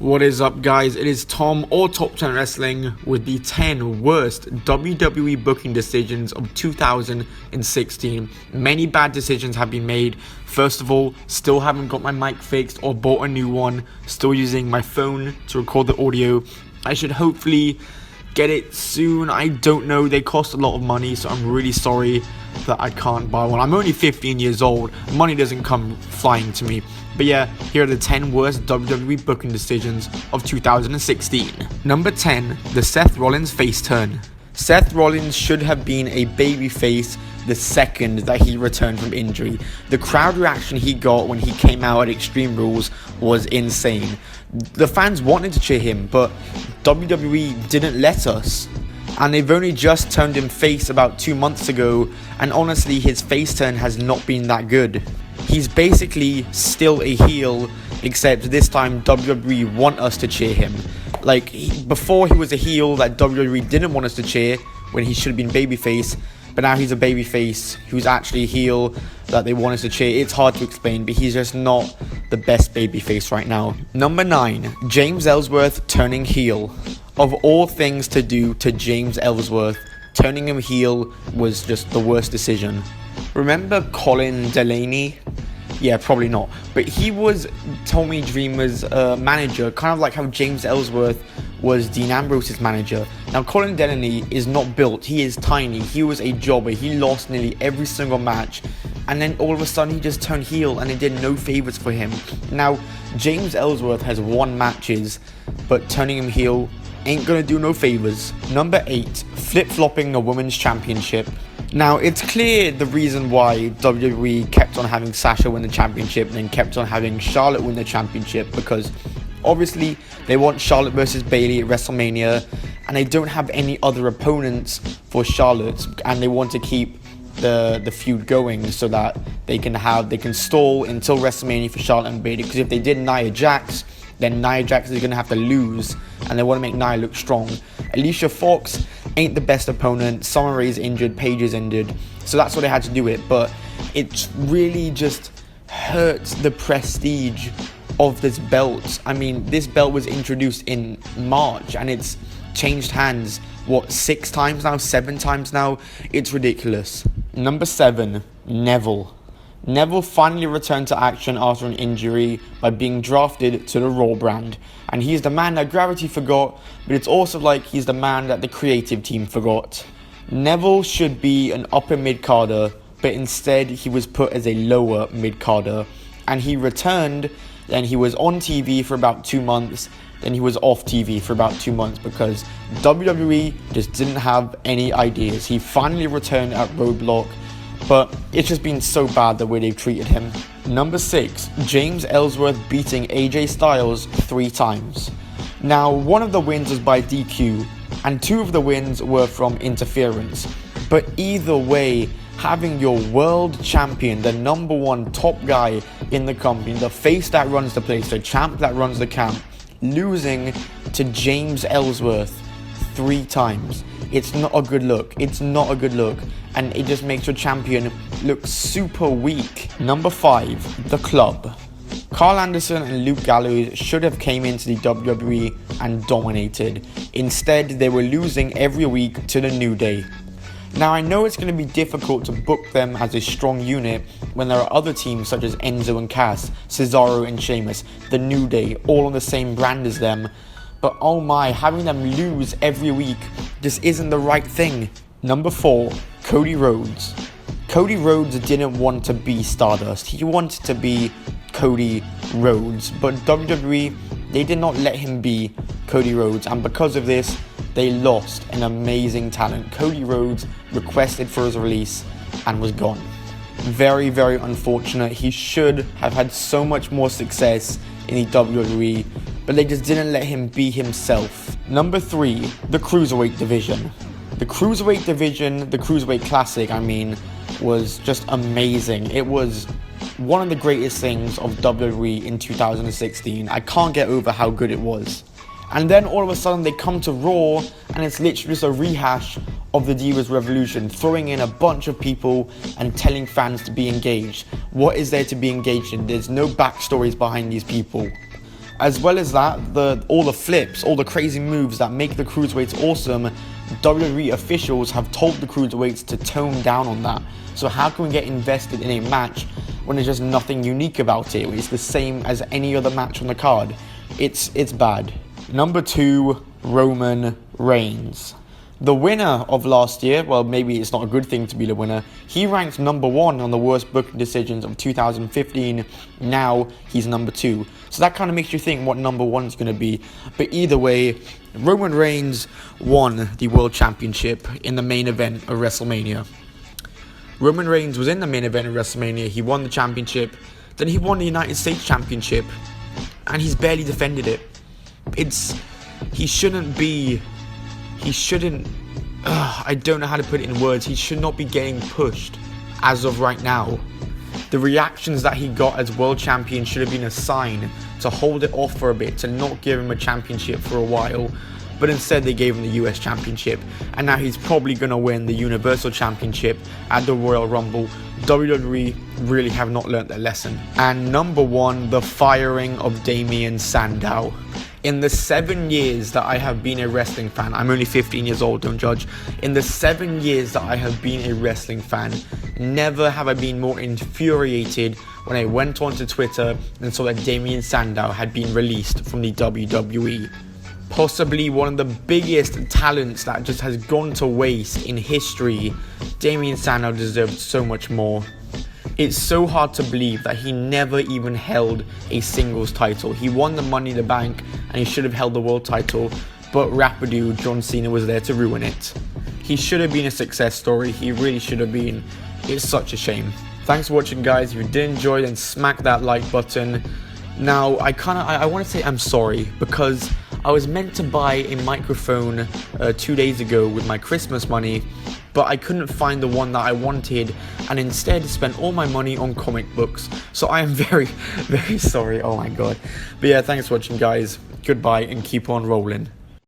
What is up, guys? It is Tom or Top 10 Wrestling with the 10 worst WWE booking decisions of 2016. Many bad decisions have been made. First of all, still haven't got my mic fixed or bought a new one. Still using my phone to record the audio. I should hopefully get it soon. I don't know. They cost a lot of money, so I'm really sorry that I can't buy one. I'm only 15 years old. Money doesn't come flying to me. But yeah, here are the 10 worst WWE booking decisions of 2016. Number 10, the Seth Rollins face turn. Seth Rollins should have been a babyface the second that he returned from injury. The crowd reaction he got when he came out at Extreme Rules was insane. The fans wanted to cheer him, but WWE didn't let us. And they've only just turned him face about 2 months ago, and honestly his face turn has not been that good. He's basically still a heel, except this time WWE want us to cheer him. Before he was a heel that WWE didn't want us to cheer when he should have been babyface, but now he's a babyface who's actually a heel that they want us to cheer. It's hard to explain, but he's just not the best babyface right now. Number 9, James Ellsworth turning heel. Of all things to do to James Ellsworth, turning him heel was just the worst decision. Remember Colin Delaney? Yeah, probably not. But he was Tommy Dreamer's manager, kind of like how James Ellsworth was Dean Ambrose's manager. Now, Colin Delaney is not built. He is tiny. He was a jobber. He lost nearly every single match. And then all of a sudden, he just turned heel and it did no favors for him. Now, James Ellsworth has won matches, but turning him heel ain't gonna do no favors. Number 8, flip-flopping the Women's Championship. Now, it's clear the reason why WWE kept on having Sasha win the championship and then kept on having Charlotte win the championship, because obviously they want Charlotte versus Bayley at WrestleMania and they don't have any other opponents for Charlotte, and they want to keep the feud going so that they can stall until WrestleMania for Charlotte and Bayley, because if they did Nia Jax, then Nia Jax is going to have to lose, and they want to make Nia look strong. Alicia Fox ain't the best opponent. Summer Rae's injured, Paige is injured, so that's why they had to do it. But it really just hurts the prestige of this belt. I mean, this belt was introduced in March, and it's changed hands, 6 times now, 7 times now? It's ridiculous. Number 7, Neville. Neville finally returned to action after an injury by being drafted to the Raw brand. And he's the man that Gravity forgot, but it's also like he's the man that the creative team forgot. Neville should be an upper mid-carder, but instead he was put as a lower mid-carder. And he returned, then he was on TV for about 2 months, then he was off TV for about 2 months because WWE just didn't have any ideas. He finally returned at Roadblock, but it's just been so bad the way they've treated him. Number 6, James Ellsworth beating AJ Styles 3 times. Now, one of the wins was by DQ, and 2 of the wins were from interference. But either way, having your world champion, the number 1 top guy in the company, the face that runs the place, the champ that runs the camp, losing to James Ellsworth 3 times. It's not a good look. It's not a good look. And it just makes your champion look super weak. Number 5, The Club. Carl Anderson and Luke Gallows should have came into the WWE and dominated. Instead, they were losing every week to the New Day. Now, I know it's going to be difficult to book them as a strong unit when there are other teams such as Enzo and Cass, Cesaro and Sheamus, the New Day, all on the same brand as them. But oh my, having them lose every week just isn't the right thing. Number 4, Cody Rhodes. Cody Rhodes didn't want to be Stardust. He wanted to be Cody Rhodes. But WWE, they did not let him be Cody Rhodes. And because of this, they lost an amazing talent. Cody Rhodes requested for his release and was gone. Very, very unfortunate. He should have had so much more success in the WWE, but they just didn't let him be himself. Number 3, the Cruiserweight Division. The Cruiserweight Division, the Cruiserweight Classic, was just amazing. It was one of the greatest things of WWE in 2016. I can't get over how good it was. And then all of a sudden they come to Raw and it's literally just a rehash of the Divas Revolution, throwing in a bunch of people and telling fans to be engaged. What is there to be engaged in? There's no backstories behind these people. As well as that, all the flips, all the crazy moves that make the Cruiserweights awesome, WWE officials have told the Cruiserweights to tone down on that. So how can we get invested in a match when there's just nothing unique about it? It's the same as any other match on the card. It's bad. Number 2, Roman Reigns. The winner of last year, well, maybe it's not a good thing to be the winner, he ranked number 1 on the worst booking decisions of 2015. Now he's number 2. So that kind of makes you think what number 1 is going to be. But either way, Roman Reigns won the World Championship in the main event of WrestleMania. Roman Reigns was in the main event of WrestleMania. He won the championship. Then he won the United States Championship. And he's barely defended it. I don't know how to put it in words. He should not be getting pushed as of right now. The reactions that he got as world champion should have been a sign to hold it off for a bit, to not give him a championship for a while. But instead they gave him the US Championship. And now he's probably going to win the Universal Championship at the Royal Rumble. WWE really have not learnt their lesson. And number 1, the firing of Damien Sandow. In the 7 years that I have been a wrestling fan, I'm only 15 years old, don't judge. In the 7 years that I have been a wrestling fan, never have I been more infuriated when I went onto Twitter and saw that Damien Sandow had been released from the WWE. Possibly one of the biggest talents that just has gone to waste in history. Damien Sandow deserved so much more. It's so hard to believe that he never even held a singles title. He won the Money in the Bank and he should have held the world title, but Rapidu, John Cena, was there to ruin it. He should have been a success story. He really should have been. It's such a shame. Thanks for watching, guys. If you did enjoy, then smack that like button. Now, I want to say I'm sorry, because I was meant to buy a microphone 2 days ago with my Christmas money, but I couldn't find the one that I wanted, and instead spent all my money on comic books. So I am very, very sorry. Oh my god. But yeah, thanks for watching, guys. Goodbye, and keep on rolling.